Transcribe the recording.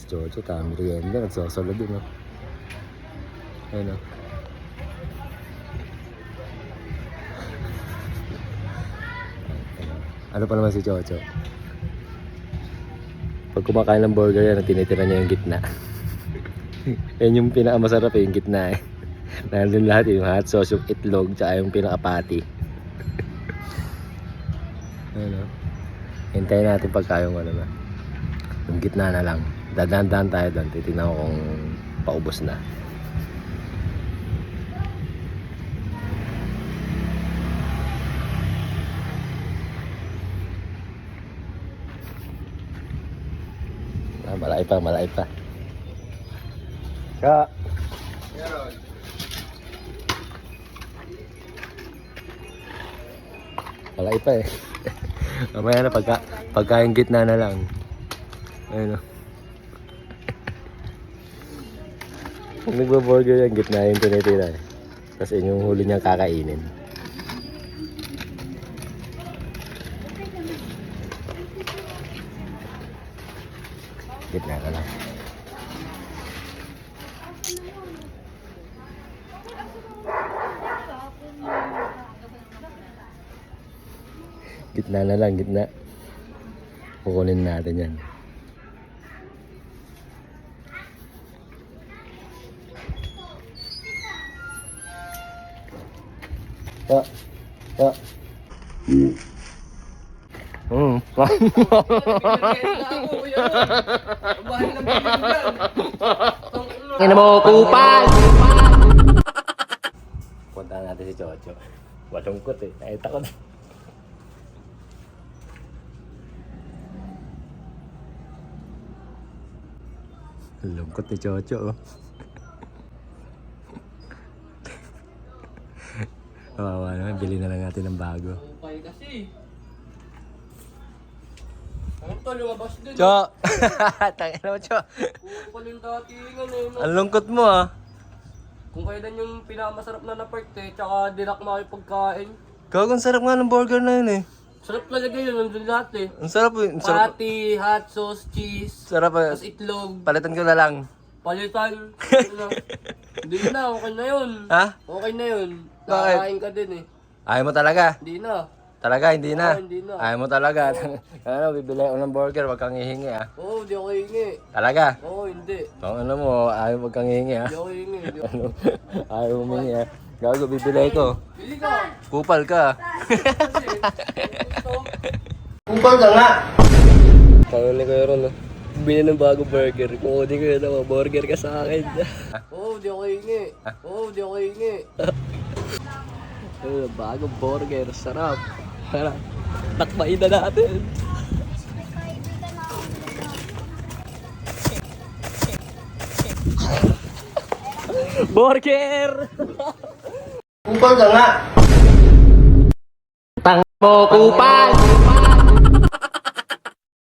Si Jojo, tama merienda. Nagsasalo din, no? Ayun, no? Ano pa naman si Jojo? Pag kumakain ng burger yan, tinitira niya yung gitna. Yan yung pinakamasarap yung gitna eh. Nandun lahat yung hot sauce, yung itlog, tsaka yung pinaka-patty. Ano? Hintayin natin pagka yung ano na. Yung gitna na lang. Dadaan-daan tayo doon. Titignan ko kung paubos na. Malaki pa, malaki pa. Ka. Malaki pa eh. Mamaya na pagka yung gitna na lang. Ayun o. Pag nagbo-burger yung gitna yung tinitira eh. Tapos yun yung huli niyang kakainin. Gitna na lang. Gitna na lang, gitna. Kukunin natin yan. Ina mo, kupal! Punta natin si Jojo. Malungkot eh. Nakita ko na. Lungkot ni Jojo oh. Kawawa naman, bili na lang natin ng bago. Okay kasi. Ano to, lumabas din. Cho! Tangin mo, Cho. Kupal yung datingan eh. No? Ang lungkot mo ah. Kung kailan yung pinakamasarap na na-part eh, tsaka dinakma yung pagkain. Gagawin sarap nga ng burger na yun eh. Sarap talaga yun, nandun lahat eh. Ang sarap eh. Ang sarap. Patty, hot sauce, cheese, Sarap eh. tapos itlog, Palitan ko na lang. palitan. Hindi na, okay na yun. Ha? Okay na yun. Bakit? Nakakain ka din eh. Ayaw mo talaga? Hindi na. Talaga, hindi na. Oo, hindi na. Ayaw mo talaga. Ano, bibili ako ng burger, wag kang hihingi ah. Oo, di ako hingi. Talaga? Oo, hindi. Kung ano mo, ayaw wag kang hihingi ah. Di ako hingi. Ano, ayaw mo hihingi ah. Gago, bibili ko. Bili ka. Kupal ka. Gusto. Kupal ka nga! Paano ni Kuya Ron, no? Bili ng bago burger. Kung di ko yun ako, burger ka sa akin. Oo, di ako hingi. Oo, di ako hingi. Bago burger, sarap. Sarap. Takbain na natin. Burger! Kupal ka nga! Tang mo, kupal!